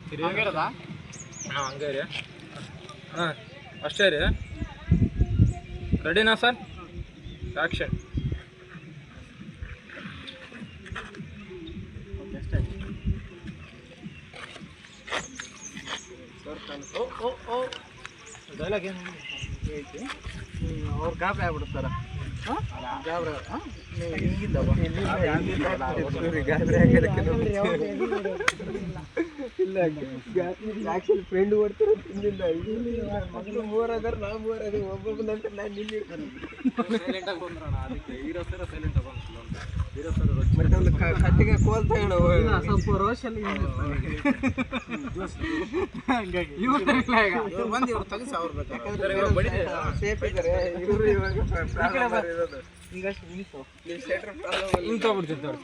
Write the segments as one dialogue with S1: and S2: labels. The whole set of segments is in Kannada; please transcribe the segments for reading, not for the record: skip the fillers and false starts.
S1: ಹಾಂ ಹಂಗೆ ರೀ ಹಾಂ ಅಷ್ಟೇ ರೀ ರೆಡಿನಾ ಸರ್ ಆ್ಯಕ್ಷನ್
S2: ಡೈಲಾಗ್ ಏನು ಐತಿ ಅವ್ರು ಗಾಬರಿ ಆಗ್ಬಿಡ್ತಾರ ಗಾಬರಿ ಹಿಂಗಿದ್ದವ ಗಾಬರಿ ಇಲ್ಲ ಆ್ಯಕ್ಚುಲಿ ಫ್ರೆಂಡ್ ಓಡ್ತಾರೆ ತಿಂದಿಲ್ಲ ಮಕ್ಕಳು ಮೂವರಾದಾರ ನಾವು ಮೂವರಾದ ಒಬ್ಬೊಬ್ಬ ನಂತರ ನಾನು ನಿಲ್ಲಿ ಸೈಲೆಂಟಾಗಿ ಬಂದ್ರಣ ಅದಕ್ಕೆ ಹೀರೋ ಸರ ಸೈಲೆಂಟ್ ಹೀರೋ ಸರ್ ಮತ್ತೆ ಒಂದು ಕಟ್ಟಿಗೆ ಕೋಲ್ ತಗೊಂಡು ಸ್ವಲ್ಪ ರೋಷಲ್ಲಿ ಹಂಗಾಗಿ ಇವ್ರು ಬಂದು ಇವ್ರು ತೆಗೆಸಿ ಅವ್ರು ಬೇಕಾದ್ರೆ ಸೇಫ್ ಇದ್ದಾರೆ ಇವರು ಇವಾಗ ಹಿಂಗಷ್ಟು ನಿಂತು ನೀವು ಶೇಟ್ರ್ ಪ್ರಾಬ್ಲಮ್
S1: ನಿಂತೋಗ್ಬಿಡ್ತಿತ್ತು ಅವ್ರು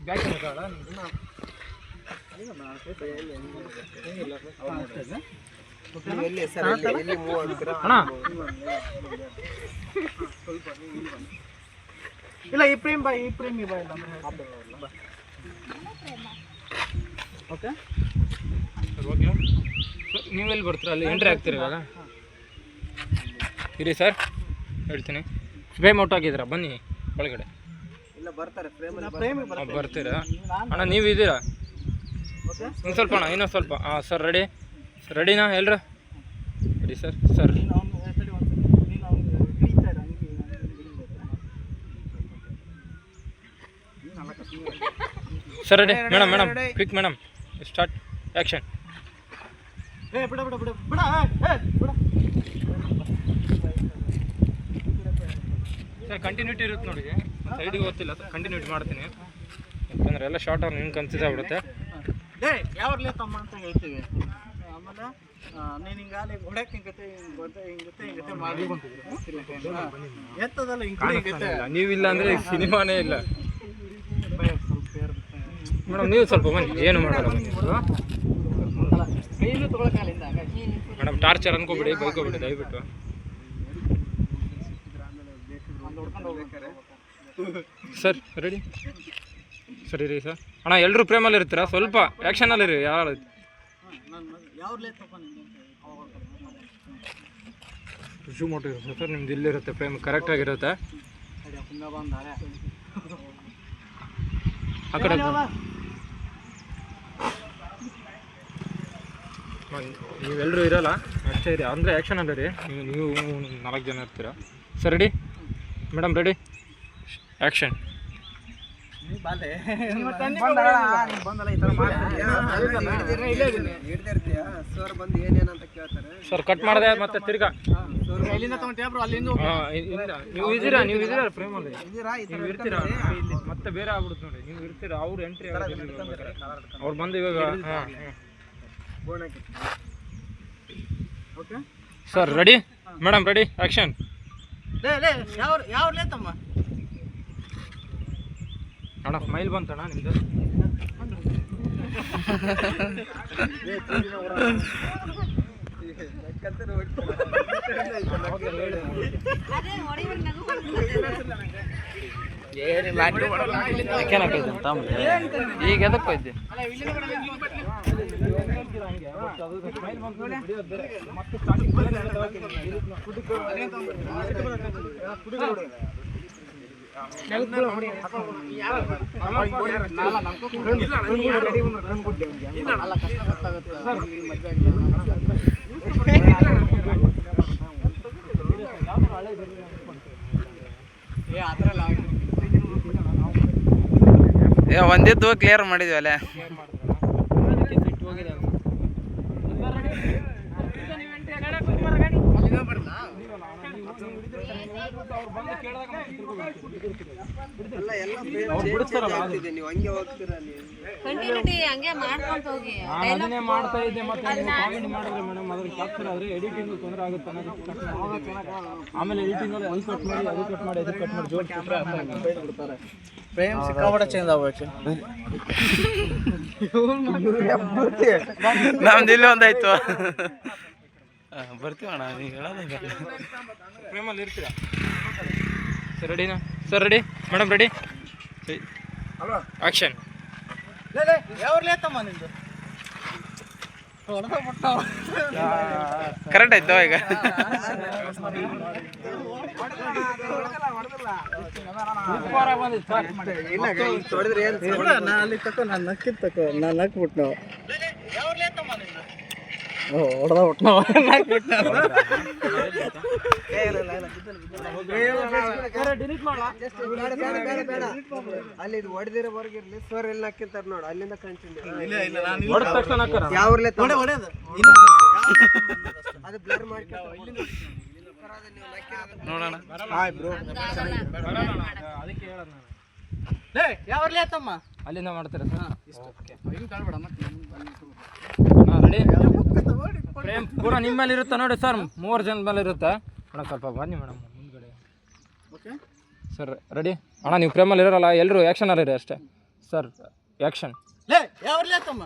S1: ಬ್ಯಾಕ್ ಬೇಕಾಗಲ್ಲ
S2: ಎಲ್ಲಿ ಸರ್ ಎಲ್ಲಿ ಮೂವ್ ಆಗ್ತೀರಾ ಇಲ್ಲ ಈ ಪ್ರೇಮ್ ಬಾ ಈ ಪ್ರೇಮ್ ಬಾ ಇಲ್ಲ ಓಕೆ
S1: ಸರ್ ಓಕೆ ಸರ್ ನೀವೆಲ್ಲಿ ಬರ್ತೀರಾ ಅಲ್ಲಿ ಎಂಟ್ರಿ ಆಗ್ತೀರಿ ಇವಾಗ ಇರಿ ಸರ್ ಹೇಳ್ತೀನಿ ಫ್ರೇಮ್ ಔಟ್ ಆಗಿದ್ದೀರಾ ಬನ್ನಿ ಒಳಗಡೆ
S2: ಇಲ್ಲ ಬರ್ತಾರೆ ಫ್ರೇಮ್
S1: ಬರ್ತೀರಾ ಅಣ್ಣ ನೀವು ಇದ್ದೀರಾ ಇನ್ನೊಂದು ಸ್ವಲ್ಪ ಅಣ್ಣ ಇನ್ನೊಂದು ಸ್ವಲ್ಪ ಹಾಂ ಸರ್ ರೆಡಿ ರೆಡಿನಾ ಎಲ್ರು ready sir sir sir ready madam madam quick madam start action
S2: ಬಿಡ ಬಿಡ ಬಿಡ ಬಿಡ ಬಿಡ
S1: ಸರ್ ಕಂಟಿನ್ಯೂಟಿ ಇರುತ್ತೆ ನೋಡಿ ಸೈಡಿಗೆ ಗೊತ್ತಿಲ್ಲ ಸರ್ ಕಂಟಿನ್ಯೂಟಿ ಮಾಡ್ತೀನಿ ಯಾಕಂದರೆ ಎಲ್ಲ ಶಾರ್ಟ್ ಅವ್ರು ನಿಮ್ಗೆ ಕನ್ಸಿಸ್ ಆಗ್ಬಿಡುತ್ತೆ
S2: ಯಾವಾಗಲೇ ತಮ್ಮ ಅಂತ ಹೇಳ್ತೀವಿ ಆಮೇಲೆ ನೀನು ಹಿಂಗಾಲಿ ಹೊಡಕ್ಕೆ ಹಿಂಗತ್ತೆ ಮಾಡಿ ಎತ್ತದಲ್ಲ ಹಿಂಗತ್ತೆ
S1: ನೀವಿಲ್ಲ ಅಂದರೆ ಸಿನಿಮಾನೇ ಇಲ್ಲ ಮೇಡಮ್ ನೀವು ಸ್ವಲ್ಪ ಬನ್ನಿ ಏನು ಮಾಡಲ್ಲ ಬನ್ನಿ
S2: ಕೈಲೂ ತೊಗೊಳಕಾಲಿಂದ
S1: ಮೇಡಮ್ ಟಾರ್ಚರ್ ಅನ್ಕೋಬಿಡಿ ಬೈಕೋಬಿಡಿ ದಯವಿಟ್ಟು ಸರ್ ರೆಡಿ ಸರಿ ರೀ ಸರ್ ಅಣ್ಣ ಎಲ್ಲರೂ ಪ್ರೇಮಲ್ಲಿ ಇರ್ತೀರಾ ಸ್ವಲ್ಪ ಆ್ಯಕ್ಷನಲ್ಲಿ ಇರಿ ಯಾರು ರುಚು ಮೋಟು ಇರುತ್ತೆ ಸರ್ ನಿಮ್ದು ಇಲ್ಲಿರುತ್ತೆ ಪ್ರೇಮ್ ಕರೆಕ್ಟಾಗಿರುತ್ತೆ ಆ ಕಡೆ ನೀವೆಲ್ಲರೂ ಇರೋಲ್ಲ ಅಷ್ಟೇ ಇರಿ ಅಂದರೆ ಆ್ಯಕ್ಷನಲ್ಲಿ ರೀ ನೀವು 4 ಜನ ಇರ್ತೀರಾ sir ready madam ready action sir cut ಮಾಡಿದೆ ಮತ್ತೆ ತಿರ್ಗಾ ನೀವು ಇದ್ದೀರಾ ಪ್ರೇಮಲ್ಲಿ ನೀವು ಇರ್ತೀರಾ ಮತ್ತೆ ಬೇರೆ ಆಗ್ಬಿಡುತ್ತೆ ನೋಡಿ ನೀವು ಇರ್ತೀರಾ ಅವ್ರು ಎಂಟ್ರಿ ಅವ್ರು ಬಂದು ಇವಾಗ sir ready madam ready action ಅಣ್ಣ ಸ್ಮೈಲ್ ಬಂತಣ್ಣ ನಿಮ್ದು ಈಗ ಎದಕ್ಕೆ ಹೋಯ್ತು
S3: ಒಂದಿದ್ದು ಕ್ಲಿಯರ್ ಮಾಡಿದ್ವಿ ಅಲ್ಲೇ
S1: ಅದನ್ನೇ ಮಾಡ್ತಾ ಇದ್ದೆ ಮತ್ತೆ ಕಾಮಿಡಿ ಮಾಡಿದ್ರೆ ಮೇಡಮ್ ಅದ್ರ ಕ್ಯಾಪ್ಚರ್ ಆದ್ರೆ ಎಡಿಟಿಂಗ್ ತೊಂದರೆ ಆಗುತ್ತೆ ಆಮೇಲೆ ಎಡಿಟಿಂಗ್ ಅಲ್ಲಿ ಅಲ್ಲಿ ಕಟ್ ಮಾಡಿ ಅದು ಕಟ್ ಮಾಡಿ ಅದು ಕಟ್ ಮಾಡಿ ಜೋಡಿಸ್ಬಿಟ್ರೆ
S2: ಬಿಡ್ತಾರೆ ಫ್ರೇಮ್ ಸಿಕ್ಕಾಪಟ್ಟೆ ಚೇಂಜ್ ಆಗ್ಬೇಕು
S3: ನಮ್ದು ಇಲ್ಲಿ ಒಂದಾಯ್ತು ಬರ್ತೀವಣ್ಣ ನೀವು ಹೇಳೋದಾಗ
S1: ಫ್ರೇಮಲ್ಲಿ ಇರ್ತೀರಾ ಸರ್ ರೆಡಿನಾ sir ready madam ready action
S3: correct ಆಯ್ತು ಈಗ
S2: ಅಲ್ಲಿ ಇದು ಹೊಡೆದಿರೋ ಹೊರಗಿರ್ಲಿ ಸರ್ ಎಲ್ಲ ಹಾಕಿರ್ತಾರ ನೋಡು ಅಲ್ಲಿಂದ ಕಂಟಿನ್ಯೂ
S1: ಹೊಡೆದ ತಕ್ಷಣ ಹಾಕಾರ
S2: ಯಾವ ಅದು ಬ್ಲರ್ ಮಾಡ್ಕೊಂಡು
S3: ನೋಡೋಣ
S1: ಅದಕ್ಕೆ ಹೇಳೋದು ನಾನು
S2: ಯಾವ್ರಲ್ಲೇ ಆತಮ್ಮ
S1: ಅಲ್ಲಿಂದ ಮಾಡ್ತೀರಾ ರೆಡಿ ಪ್ರೇಮ್ ಪೂರ ನಿಮ್ಮ ಮೇಲೆ ಇರುತ್ತೆ ನೋಡಿ ಸರ್ 3 ಜನ ಮೇಲೆ ಇರುತ್ತೆ ಮೇಡಮ್ ಸ್ವಲ್ಪ ಬನ್ನಿ ಮೇಡಮ್ ಮುಂದ್ಗಡೆ ಸರ್ ರೆಡಿ ಅಣ್ಣ ನೀವು ಪ್ರೇಮಲ್ಲಿ ಇರೋಲ್ಲ ಎಲ್ಲರೂ ಆ್ಯಕ್ಷನಲ್ಲಿ ಇರಿ ಅಷ್ಟೇ ಸರ್ ಆ್ಯಕ್ಷನ್
S2: ಯಾವ್ರಲ್ಲೇ ಆತಮ್ಮ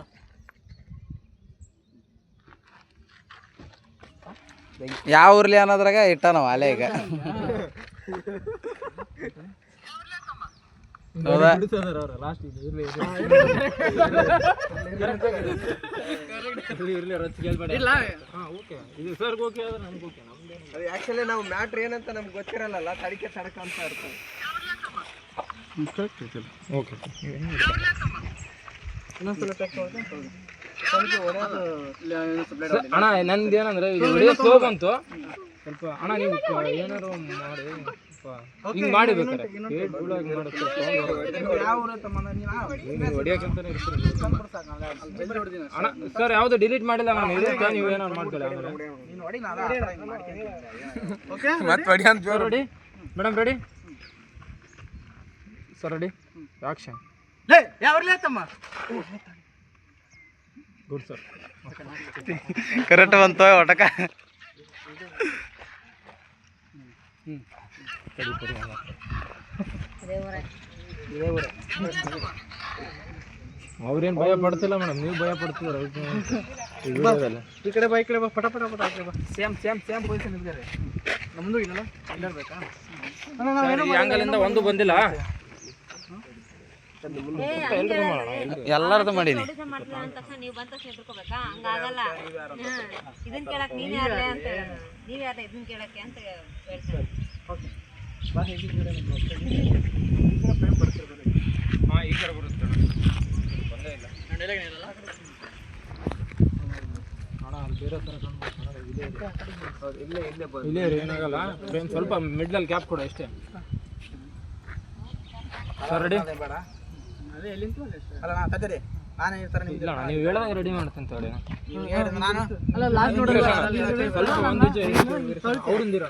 S3: ಯಾವ ಊರ್ಲಿ ಅನ್ನೋದ್ರಾಗ ಇಟ್ಟ ನಾವು ಅಲೆ ಈಗ ಹೌದಾ
S2: ಅದು ಆಕ್ಚುಲಿ ನಾವು ಮ್ಯಾಟ್ರ್ ಏನಂತ ನಮ್ಗೆ ಗೊತ್ತಿರಲ್ಲ ತಡಿಕೆ ತಡಕ ಅಂತ ಇರ್ತದೆ
S1: ಅಣ್ಣ ನಂದು ಏನಂದ್ರೆ ಇದು ವಿಡಿಯೋ ಸ್ಲೋ ಬಂತು ಸ್ವಲ್ಪ ಅಣ್ಣ ನೀವು ಏನಾರು ಮಾಡಿ ಹಿಂಗೆ ಮಾಡಿ ಬೇಕಾರೆ ಹೊಡಿಯೋಕ್ಕಂತಾನೆ ಅಣ್ಣ ಸರ್ ಯಾವುದು ಡಿಲೀಟ್ ಮಾಡಿಲ್ಲ ನಾನು ಇರುತ್ತೆ ನೀವು ಏನಾರು ಮಾಡ್ಕೊಳ್ಳಿ ready madam ready sir ready action good sir
S3: correct ಬಂತು ಒಟಕ
S1: ಅವ್ರೇನು ಭಯ ಪಡ್ತಿಲ್ಲ ಮೇಡಮ್ ನೀವು ಭಯ ಪಡ್ತಿದ್ದೀರ
S2: ಈ ಕಡೆ ಬಾ ಈ ಕಡೆ ಬಾ ಪಟ ಪಟ ಪಟ ಹಾಕಿ ಬಾ ಸೇಮ್ ಪೊಸಿಷನ್ ಇದ್ದಾರೆ ನಮ್ದು ಇದಲ್ಲ ಇಲ್ಲಬೇಕಾ
S1: ಆಂಗಲಿಂದ ಒಂದು ಬಂದಿಲ್ಲ
S3: ಎಲ್ಲರದು ಮಾಡೀನಿ
S4: ನೀವು ಬಂದ ತಕ್ಷಣ ಎದ್ರುಕೋಬೇಕಾ ಹಂಗಾಗಲ್ಲ ಇದನ್ನ ಕೇಳಕ್ ನೀನ್ ಯಾರೇ ಅಂತ ಹೇಳೋದು ನೀವ್ ಯಾರ ಇದನ್ನ ಕೇಳಕ್ಕೆ ಅಂತ ಹೇಳ್ತಾರೆ
S1: ಹಾಂ ಈ ಕಡೆ ಬರುತ್ತೆ ಬಂದೇ ಇಲ್ಲ ಅಣ್ಣ ಅಲ್ಲಿ ಬೇರೆ ಥರ ಇಲ್ಲೇ ರೀ ಏನಾಗಲ್ಲ ಫ್ರೇಮ್ ಸ್ವಲ್ಪ ಮಿಡ್ಲಲ್ಲಿ ಕ್ಯಾಪ್ ಕೊಡು ಅಷ್ಟೇ ಸರ್ ರೆಡಿ ಇಲ್ಲ ಅಣ್ಣ ನೀವು ಹೇಳೋದಾಗ ರೆಡಿ ಮಾಡ್ತೀನಿ ತಗೊಳ್ಳಿ ಸ್ವಲ್ಪ ಅವ್ರಿಂದಿರ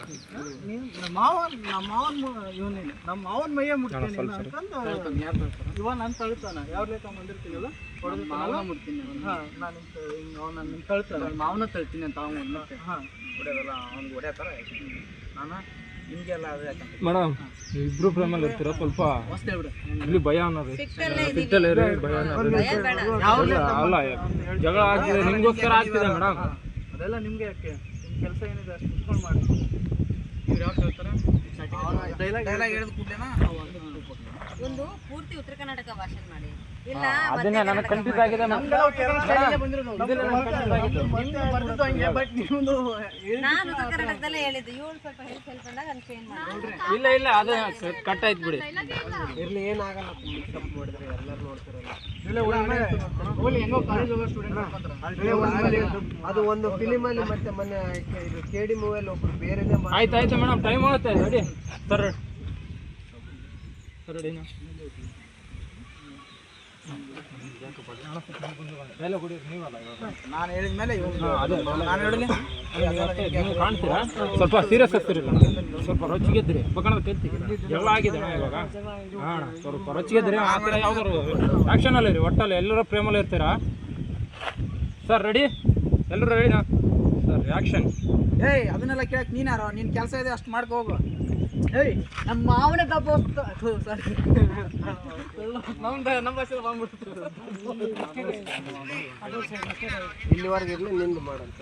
S2: ನಮ್ಮ ಮಾವನ್ ಮೈಯ ಮುಟ್ತೀನಿ ಇವ ನಾನು ತಳ್ತಾನ ಯಾವ ಲೇಖ ಬಂದಿರ್ತೀವಲ್ಲ ಮಾವನ ಮುಟ್ತೀನಿ ನಾನು ತಳ್ತಾನೆ ಮಾವನ ತಳ್ತೀನಿ ಅಂತ ಅವನು ಹಾಂ ಹೊಡೆಯೋದಲ್ಲ ಅವ್ನಿಗೆ ಹೊಡೆಯತ್ತಾರ ನಾನು ನಿಮಗೆಲ್ಲ ಅದು ಯಾಕಂತ
S1: ಮೇಡಮ್ ನೀವು ಇಬ್ರು ಪ್ರೇಮಲ್ಲಿ ಇರ್ತೀರ ಸ್ವಲ್ಪ ಇಲ್ಲಿ ಭಯ ಅನ್ನೋದು ಸಿಟ್ಟಲ್ಲಿ ಇರಿ ಭಯ ಅನ್ನೋದು ಅಲ್ಲ ಜಗಳ ಆಗ್ತಿದೆ ನಿಮಗೋಸ್ಕರ ಆಗ್ತಿದೆ ಮೇಡಮ್
S2: ಅದೆಲ್ಲ ನಿಮಗೆ ಯಾಕೆ ನಿಮ್ಮ ಕೆಲಸ ಏನಿದೆ ಅಷ್ಟು ಕುತ್ಕೊಂಡು ಮಾಡಿ ಇವ್ರು ಯಾವಾಗ ಹೇಳ್ತಾರೆ ಡೈಲಾಗ್ ಹೇಳಿದ ಕೂಡಲೇನಾ
S4: ಒಂದು ಪೂರ್ತಿ ಉತ್ತರ ಕರ್ನಾಟಕ ಭಾಷೆ ಮಾಡಿ ಇಲ್ಲ
S1: ಅದನ್ನೇ ನನಗೆ ಕನ್ಫ್ಯೂಸ್ ಆಗಿದೆ
S4: ನಾನು ಉತ್ತರ ಕರ್ನಾಟಕದಲ್ಲೇ ಹೇಳಿದ್ದು ಇವಳು ಸ್ವಲ್ಪ ಹೆಲ್ಪ್ ಅಂದಾಗ ನಾನು ಚೇಂಜ್ ಮಾಡಿ
S1: ಇಲ್ಲ ಅದು ಕಟ್ ಆಯ್ತು ಬಿಡಿ
S2: ಇರ್ಲಿ ಏನಾಗಲ್ಲ ಮಿಕ್ಸಪ್ ಮಾಡಿದ್ರೆ ಎಲ್ಲರೂ ನೋಡ್ತಾರಲ್ಲ ಅದು ಒಂದು ಫಿಲಿಮಲ್ಲಿ ಮತ್ತೆ ಮೊನ್ನೆ ಇದು KD ಮೂವಿಯಲ್ಲಿ ಒಬ್ರು ಬೇರೆನೇ
S1: ಆಯ್ತು ಮೇಡಮ್ ಟೈಮ್ ಆಗುತ್ತೆ ರೆಡಿ ಸರ್ ರೆಡಿನಾ
S2: ನಾನು ಹೇಳಿದ ಮೇಲೆ
S1: ನೀವು ಕಾಣ್ತೀರಾ ಸ್ವಲ್ಪ ಸೀರಿಯಸ್ ಆಗ್ತಿರಲ್ಲ ಸ್ವಲ್ಪ ರೊಚ್ಚಿಗೆದ್ರಿ ಬಕಣದ ಕತ್ತಿ ಜಗಳ ಆಗಿದೆ ಇವಾಗ ಹಾಂ ಸ್ವಲ್ಪ ರೊಚ್ಚಿಗೆದ್ರಿ ಆ ಥರ ಯಾವ್ದಾರು ಆ್ಯಕ್ಷನಲ್ಲಿ ಇರಿ ಒಟ್ಟಲ್ಲಿ ಎಲ್ಲರೂ ಪ್ರೇಮಲ್ಲಿ ಇರ್ತೀರಾ ಸರ್ ರೆಡಿ ಎಲ್ಲರೂ ರೆಡಿನಾ ಸರ್ ಆ್ಯಕ್ಷನ್
S2: ಏಯ್ ಅದನ್ನೆಲ್ಲ ಕೇಳಕ್ ನೀನು ಯಾರೋ ನಿನ್ನ ಕೆಲಸ ಇದೆ ಅಷ್ಟು ಮಾಡ್ಕೊ ಹೋಗು ಏಯ್ ನಮ್ಮ ಮಾವನ ದಬ್ಬ ಸಾರಿ ನಮ್ಮ ಭಾಷೆ ಬಂದ್ಬಿಡ್ತು ಇಲ್ಲಿವರೆಗೆ ಇರಲಿ ನಿಂದು ಮಾಡಂತ